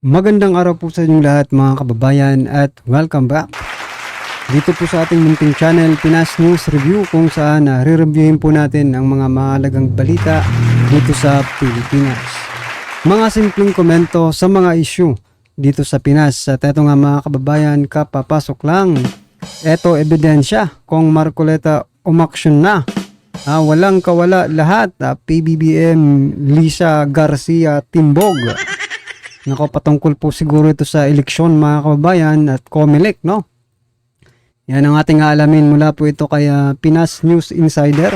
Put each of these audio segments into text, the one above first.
Magandang araw po sa inyong lahat mga kababayan at welcome back dito po sa ating munting channel Pinas News Review, kung saan re-reviewin po natin ang mga mahalagang balita dito sa Pilipinas. Mga simpleng komento sa mga issue dito sa Pinas. At eto nga mga kababayan, kapapasok lang, eto ebidensya kung Marcoleta umaksyon na. Walang kawala lahat, PBBM Lisa Garcia Timbog. Nako, patungkol po siguro ito sa eleksyon mga kababayan at COMELEC, no? Yan ang ating aalamin mula po ito kay Pinas News Insider.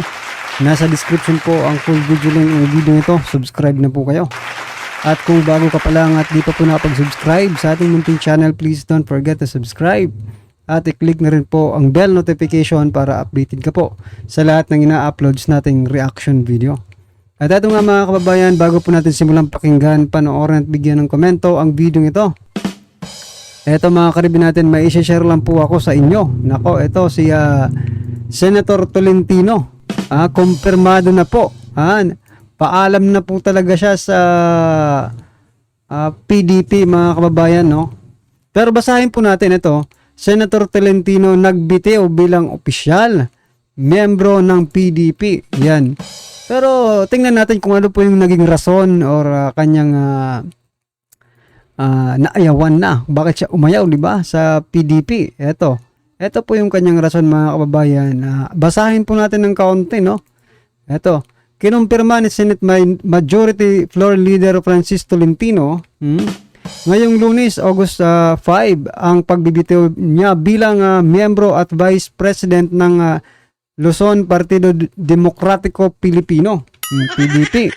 Nasa description po ang full video link ng video nito. Subscribe na po kayo. At kung bago ka pa lang at di pa po nakapag-subscribe sa ating munting channel, please don't forget to subscribe. At i-click na rin po ang bell notification para updated ka po sa lahat ng ina-uploads nating reaction video. At ito nga mga kababayan, bago po natin simulang pakinggan, panoorin at bigyan ng komento ang video ito. Ito mga karibin natin, may i-share lang po ako sa inyo. Nako, ito si Senator Tolentino. Kumpirmado na po. Paalam na po talaga siya sa PDP mga kababayan, no? Pero basahin po natin ito. Senator Tolentino nagbitiw bilang opisyal, miyembro ng PDP. Yan. Pero tingnan natin kung ano po yung naging rason or kanyang naayawan na. Bakit siya umayaw, di ba, sa PDP? Ito po yung kanyang rason mga kababayan. Basahin po natin ng kaunti, no? Ito, kinumpirma ni Senate Majority Floor Leader Francis Tolentino ngayong Lunes, August 5, ang pagbibitiw niya bilang miyembro at Vice President ng Luzon Partido Demokratiko Pilipino, PDP.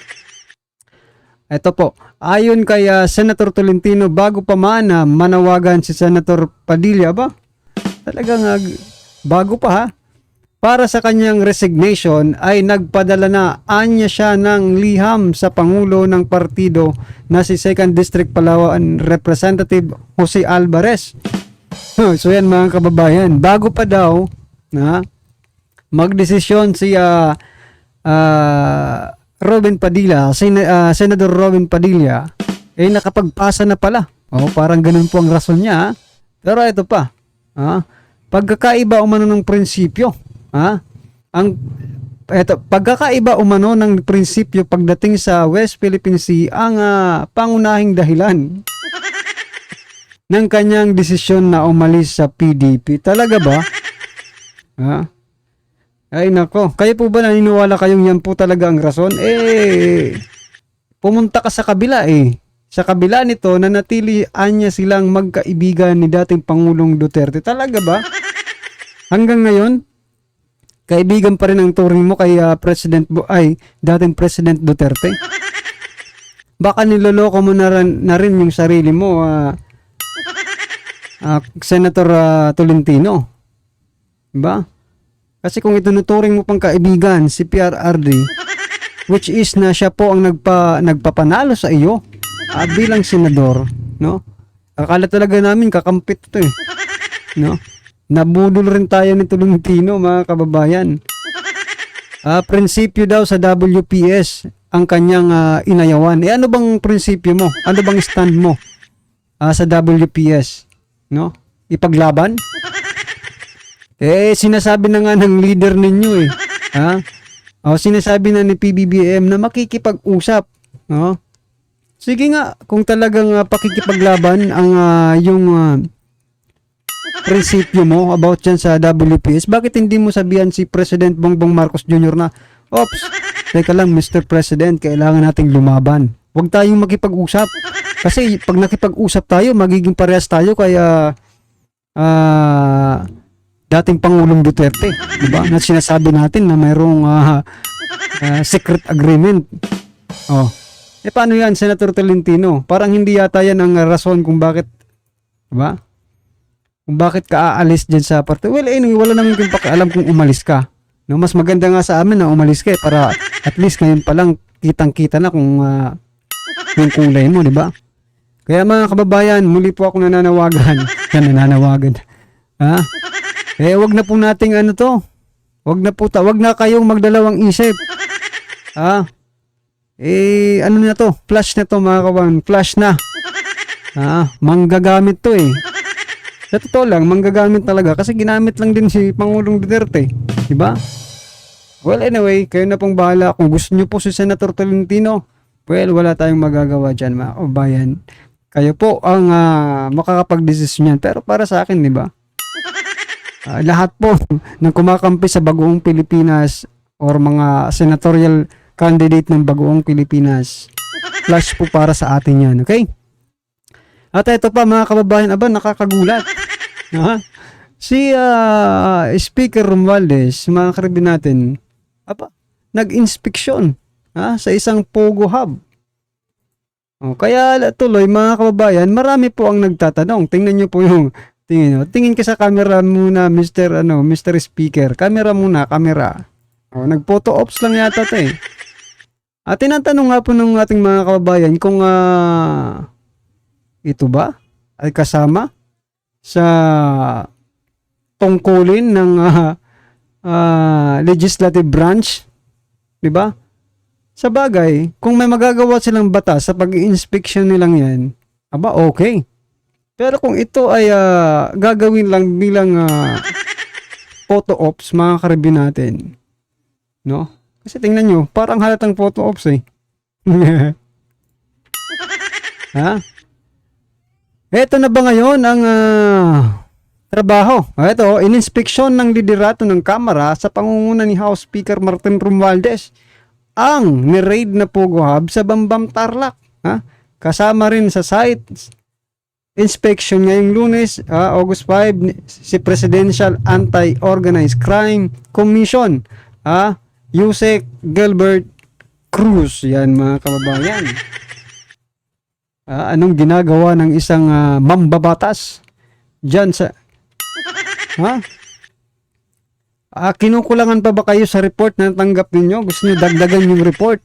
Ito po, ayon kay Senator Tolentino, bago pa man manawagan si Senator Padilla, ba? Talagang bago pa para sa kanyang resignation ay nagpadala na anya siya ng liham sa Pangulo ng partido na si 2nd District Palawan Representative Jose Alvarez. So yan mga kababayan, bago pa daw na magdesisyon si Robin Padilla, Senador Robin Padilla, nakapagpasa na pala. Parang ganun po ang rason niya. Pero ito pa, pagkakaiba umano ng prinsipyo. Pagkakaiba umano ng prinsipyo pagdating sa West Philippine Sea ang pangunahing dahilan ng kanyang desisyon na umalis sa PDP. Talaga ba? Ay nako, kayo po ba naniniwala kayong yan po talaga ang rason? Pumunta ka sa kabila Sa kabila nito, nanatilian niya silang magkaibigan ni dating Pangulong Duterte. Talaga ba? Hanggang ngayon, kaibigan pa rin ang turing mo kay dating President Duterte? Baka niloloko mo na rin yung sarili mo, Senator Tolentino. Diba? Kasi kung itunuturing mo pang kaibigan si PRRD, which is na siya po ang nagpapanalo sa iyo bilang senador, no? Akala talaga namin kakampit ito no? Nabudol rin tayo ni Tolentino mga kababayan. Prinsipyo daw sa WPS ang kanyang inayawan. Ano bang prinsipyo mo? Ano bang stand mo sa WPS, no? Ipaglaban? Sinasabi na nga ng leader ninyo sinasabi na ni PBBM na makikipag-usap, no? Sige nga, kung talagang pakikipaglaban ang yung prinsipyo mo about dyan sa WPS, bakit hindi mo sabihan si President Bongbong Marcos Jr. na, oops, teka lang Mr. President, kailangan nating lumaban. Huwag tayong makipag-usap. Kasi pag nakipag-usap tayo, magiging parehas tayo kaya dating Pangulong Duterte, di ba? Na sinasabi natin na mayroong secret agreement. Paano yan, Senator Tolentino? Parang hindi yata yan ang rason kung bakit, di ba? Kung bakit ka aalis dyan sa parte. Well, anyway, wala naman kung pakialam kung umalis ka. No, mas maganda nga sa amin na umalis ka para at least ngayon pa lang kitang-kita na kung yung kulay mo, di ba? Kaya mga kababayan, muli po ako nananawagan. Wag na po nating wag na kayong magdalawang isip. Ano na to? Flash na to mga kawan. Flash na. Manggagamit to eh. Sa totoo lang, manggagamit talaga kasi ginamit lang din si Pangulong Duterte. Diba? Well, anyway, kayo na pong bahala. Kung gusto nyo po si Senator Tolentino, well, wala tayong magagawa dyan, mga kababayan. Kayo po ang makakapag-desisyon yan. Pero para sa akin, di ba? Lahat po ng kumakampi sa Bagoong Pilipinas or mga senatorial candidate ng Bagoong Pilipinas, flash po para sa atin yan, okay? At ito pa mga kababayan, nakakagulat. Si Speaker Romualdez, mga karibin natin, nag-inspeksyon sa isang Pogo Hub. Kaya tuloy mga kababayan, marami po ang nagtatanong. Tingnan nyo po yung tingin ka sa camera muna, Mr. Speaker. Camera muna, camera. Nag-photo ops lang yata ito eh. At tinatanong nga po ng ating mga kababayan kung ito ba ay kasama sa tungkulin ng legislative branch, 'di ba? Sa bagay, kung may magagawa silang batas sa pag-i-inspection nilang 'yan, okay. Pero kung ito ay gagawin lang bilang photo ops, mga karibin natin, no? Kasi tingnan nyo, parang halatang photo ops eh. Ito na ba ngayon ang trabaho? Ito, in-inspeksyon ng liderato ng Kamara sa pangunguna ni House Speaker Martin Romualdez ang ni-raid na Pogo Hub sa Bambam, Tarlac. Kasama rin sa site inspection ngayong Lunes, August 5, si Presidential Anti-Organized Crime Commission, Yusek Gilbert Cruz. Yan mga kababayan. Anong ginagawa ng isang mambabatas dyan sa... kinukulangan pa ba kayo sa report na natanggap ninyo? Gusto nyo dagdagan yung report?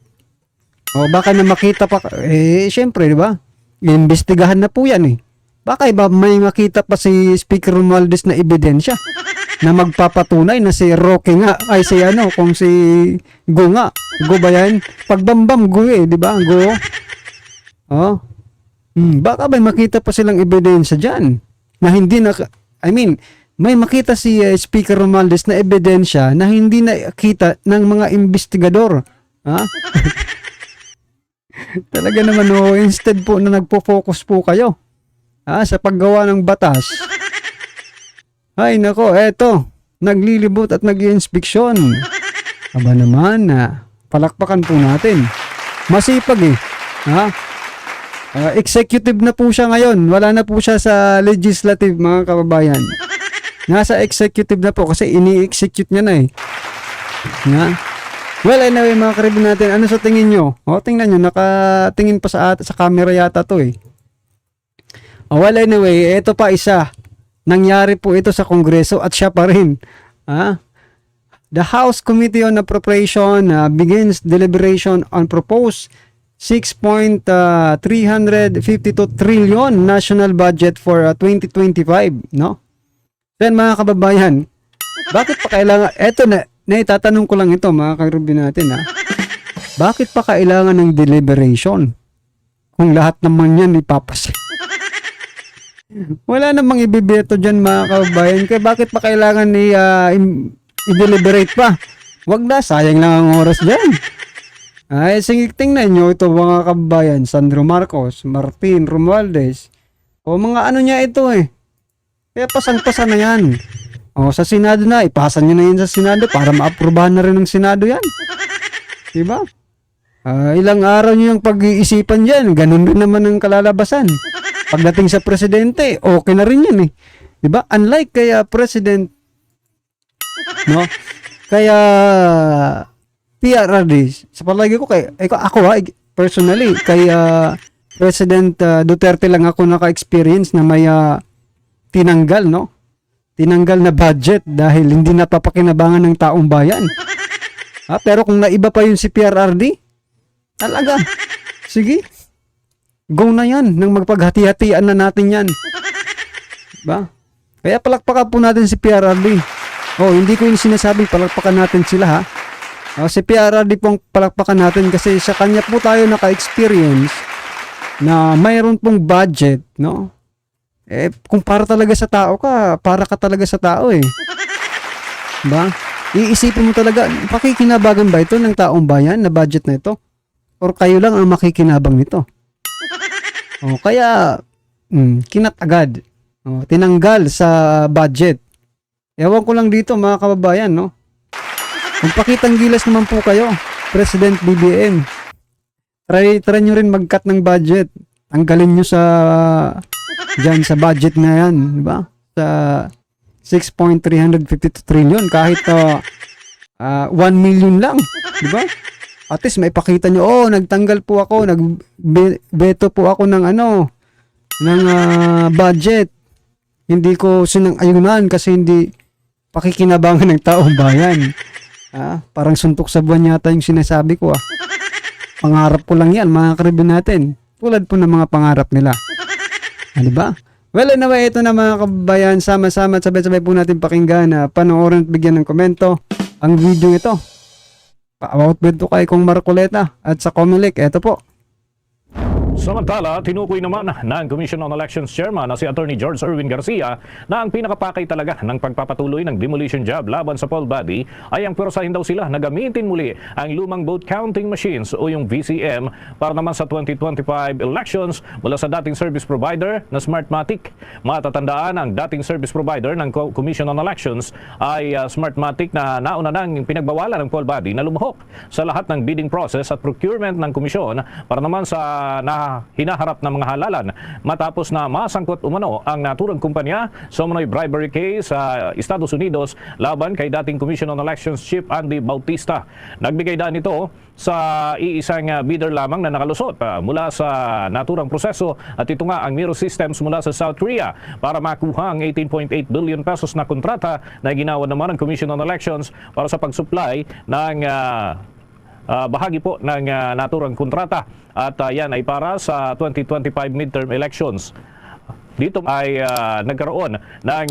O baka na makita pa... syempre, di ba? Iimbestigahan na po yan eh. Baka ba may makita pa si Speaker Romualdez na ebidensya na magpapatunay na si Roque nga, ay si kung si Go nga. Go ba yan? Pagbambam, Go eh, di ba? Go. Baka may makita pa silang ebidensya dyan na hindi may makita si Speaker Romualdez na ebidensya na hindi nakita ng mga investigador. Talaga naman instead po na nagpo-focus po kayo sa paggawa ng batas. Ay nako, eto, naglilibot at nag-i-inspeksyon. Aba naman, palakpakan po natin. Masipag eh. Executive na po siya ngayon. Wala na po siya sa legislative, mga kababayan. Nasa executive na po kasi ini-execute niya na eh. Well, anyway mga karibin natin, ano sa tingin nyo? Tingnan nyo, nakatingin pa sa camera yata to eh. Well, anyway, ito pa isa. Nangyari po ito sa Kongreso at siya pa rin. The House Committee on Appropriation begins deliberation on proposed 6.352 trillion national budget for 2025, no? Then mga kababayan, bakit pa kailangan, eto na itatanong ko lang ito mga karubin natin bakit pa kailangan ng deliberation kung lahat naman yan ipapasa? Wala namang ibibeto dyan mga kababayan, kaya bakit pa kailangan i-deliberate pa? Wag na, sayang lang ang oras dyan. Ay, sige, tingnan nyo ito mga kababayan, Sandro Marcos, Martin Romualdez, o mga ano niya ito eh. Kaya pasang-pasa na yan. Sa Senado na, ipasa nyo na yan sa Senado para maaprubahan na rin ng Senado yan. Diba? Ilang araw nyo yung pag-iisipan dyan, ganun rin naman ang kalalabasan. Pagdating sa presidente, okay na rin yan eh. Diba? Unlike kaya president, no? Kaya PRRD, sa palagi ko personally, kay President Duterte lang ako naka-experience na may tinanggal, no? Tinanggal na budget dahil hindi napapakinabangan ng taong bayan. Pero kung naiba pa yun si PRRD, talaga, sige, go na yan, nang magpaghati-hatian na natin yan. Diba? Kaya palakpakan po natin si PRRD. Hindi ko yung sinasabi, palakpakan natin sila si PRRD pong palakpakan natin kasi sa kanya po tayo naka-experience na mayroon pong budget, no? Kung para talaga sa tao ka, para ka talaga sa tao eh. Ba? Iisipin mo talaga, pakikinabangan ba ito ng taong bayan na budget na ito? Or kayo lang ang makikinabang nito? Kaya, kinat agad. Tinanggal sa budget. Ewan ko lang dito mga kababayan, no? Magpakitang gilas naman po kayo, President BBM. Try nyo rin mag-cut ng budget. Tanggalin nyo dyan sa budget na yan, di ba? Sa 6.352 trillion kahit 1 million lang, di ba? At least may pakita nyo, nagtanggal po ako, nagbeto po ako ng budget. Hindi ko sinang-ayunan kasi hindi pakikinabangan ng taong bayan. Parang suntok sa buwan yata yung sinasabi ko. Pangarap ko lang yan, mga karibin natin. Tulad po ng mga pangarap nila. Di ba? Well, anyway, ito na mga kababayan. Sama-sama at sabay-sabay po natin pakinggan. Panoorin at bigyan ng komento ang video ito. Pa-outbid to kay Kong Marcoleta at sa Comelec. Ito po. Samantala, tinukoy naman ng Commission on Elections Chairman na si Attorney George Erwin Garcia na ang pinakapakay talaga ng pagpapatuloy ng demolition job laban sa poll body ay ang pwersahin daw sila na gamitin muli ang lumang vote counting machines o yung VCM para naman sa 2025 elections mula sa dating service provider na Smartmatic. Matatandaan ang dating service provider ng Commission on Elections ay Smartmatic na nauna nang pinagbawalan ng poll body na lumahok sa lahat ng bidding process at procurement ng komisyon para naman sa hinaharap ng mga halalan matapos na masangkot umano ang naturang kumpanya sa umano'y bribery case sa Estados Unidos laban kay dating Commission on Elections Chief Andy Bautista. Nagbigay daan ito sa iisang bidder lamang na nakalusot mula sa naturang proseso at ito nga ang Miro Systems mula sa South Korea para makuha ang 18.8 billion pesos na kontrata na ginawa naman ng Commission on Elections para sa pag-supply ng bahagi po ng naturang kontrata at yan ay para sa 2025 midterm elections. Dito ay nagkaroon ng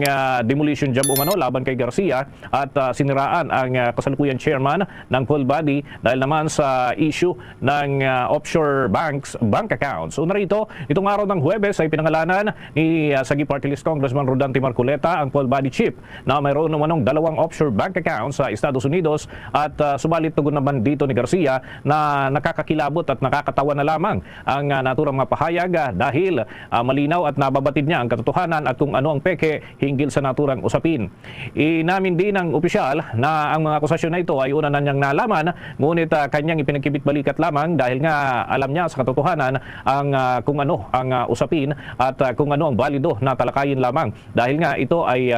demolition job umano laban kay Garcia at siniraan ang kasalukuyan chairman ng poll body dahil naman sa issue ng offshore bank accounts. Una rito, itong araw ng Huwebes ay pinangalanan ni Sagi Party List Congressman Rodante Marcoleta ang poll body chief na mayroon naman ng 2 offshore bank accounts sa Estados Unidos at subalit tugon naman dito ni Garcia na nakakakilabot at nakakatawa na lamang ang naturang mapahayag dahil malinaw at nababatid niya ang katotohanan at kung ano ang peke hinggil sa naturang usapin. Inamin din ng opisyal na ang mga akusasyon na ito ay una na niyang nalaman, ngunit kanyang ipinagkibit-balikat lamang dahil nga alam niya sa katotohanan ang kung ano ang usapin at kung ano ang balido na talakayin lamang dahil nga ito ay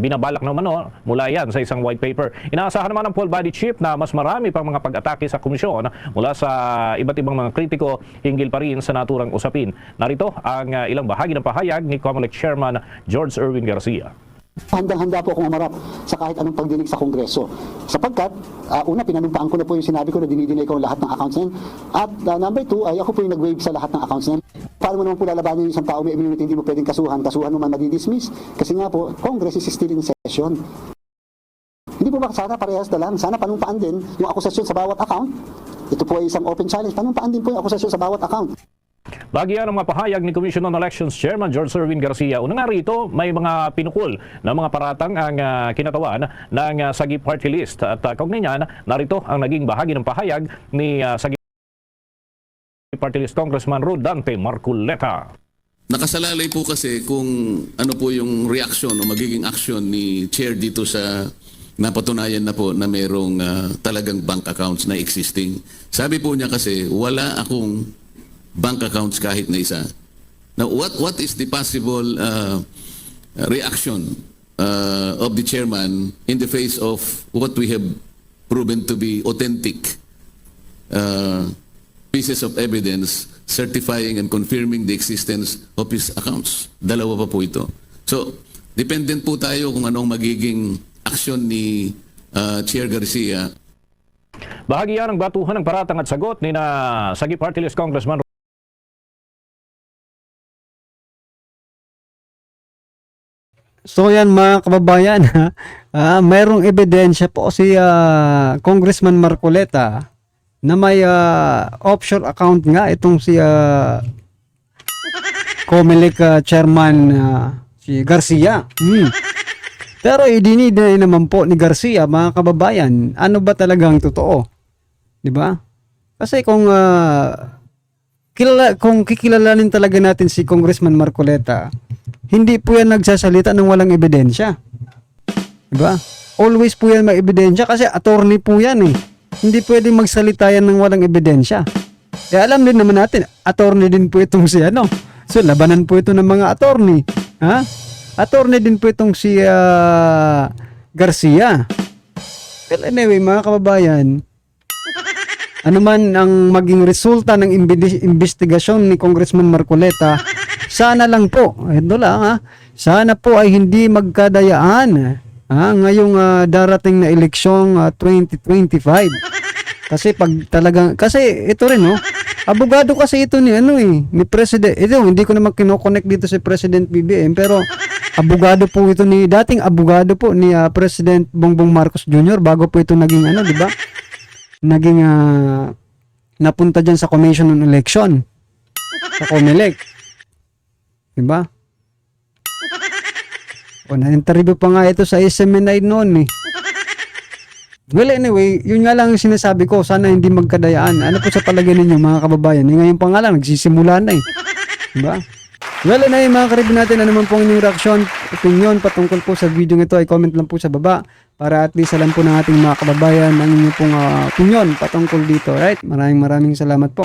binabalak na umano mula yan sa isang white paper. Inaasahan naman ng poll body chief na mas marami pang mga pag-atake sa komisyon mula sa iba't ibang mga kritiko hinggil pa rin sa naturang usapin. Narito ang ilang bahagi ng pahayag ni Comelec Chairman George Erwin Garcia. Handang-handa po akong umarap sa kahit anong pagdinig sa Kongreso. Sapagkat, una, pinanumpaan ko na po yung sinabi ko na dinidinay ko lahat ng accounts na yan. At number 2, ay ako po yung nag-waive sa lahat ng accounts na yan. Paano mo naman po lalabanin yung isang tao may immunity, hindi mo pwedeng kasuhan mo man madidismiss. Kasi nga po, Congress is still in session. Hindi po ba sana parehas na lang? Sana panumpaan din yung akusasyon sa bawat account. Ito po ay isang open challenge. Panumpaan din po yung akusasyon sa bawat account. Bagian ang mapahayag ni Commission on Elections Chairman George Erwin Garcia. Una nga rito, may mga pinukol na mga paratang ang kinatawan ng Sagi Party List. At kaugnay niyan, narito ang naging bahagi ng pahayag ni Sagi Party List Congressman Rodante Marcoleta. Nakasalalay po kasi kung ano po yung reaction o magiging action ni Chair dito sa napatunayan na po na mayroong talagang bank accounts na existing. Sabi po niya kasi wala akong bank accounts kahit na isa. Now, what is the possible reaction of the chairman in the face of what we have proven to be authentic pieces of evidence certifying and confirming the existence of his accounts? Dalawa pa po ito. So, dependent po tayo kung anong magiging aksyon ni Chair Garcia. Bahagi yan ng batuhan ng paratang at sagot ni Sagi Party List Congressman. So yan mga kababayan, mayroong ebidensya po si Congressman Marcoleta na may offshore account nga itong si COMELEC chairman si Garcia. Pero idinideny naman po ni Garcia, mga kababayan, ano ba talagang totoo? 'Di ba? Kasi kung kikilalanin talaga natin si Congressman Marcoleta, hindi po yan nagsasalita ng walang ebidensya. 'Di ba? Always po yan may ebidensya kasi attorney po yan eh. Hindi pwedeng magsalita yan ng walang ebidensya. Kaya alam din naman natin, attorney din po itong si ano. So labanan po ito ng mga attorney. Ha? Attorney din po itong si Garcia. Well, anyway, mga kababayan, ano man ang maging resulta ng investigasyon ni Congressman Marcoleta, sana lang po, ito lang sana po ay hindi magkadayaan ngayong darating na eleksyong 2025. Kasi pag talagang, kasi ito rin abogado kasi ito ni ni President, ito hindi ko naman kinoconnect dito si President BBM, pero abogado po ito dating abogado po ni President Bongbong Marcos Jr. bago po ito naging di ba? Naging napunta diyan sa Commission on Election. Sa COMELEC. Di ba? O na-interview pa nga ito sa SMNI noon eh. Well, anyway, yun nga lang ang sinasabi ko, sana hindi magkadayaan. Ano po sa palagay ninyo mga kababayan? Ngayon pa nga lang, nagsisimula na eh. Diba? Well, anyway, mga karibin natin, ano man po ang inyong reaksyon, opinion patungkol po sa video ito, ay comment lang po sa baba para at least alam po ng ating mga kababayan ang inyong pong opinion patungkol dito. Right? Maraming salamat po.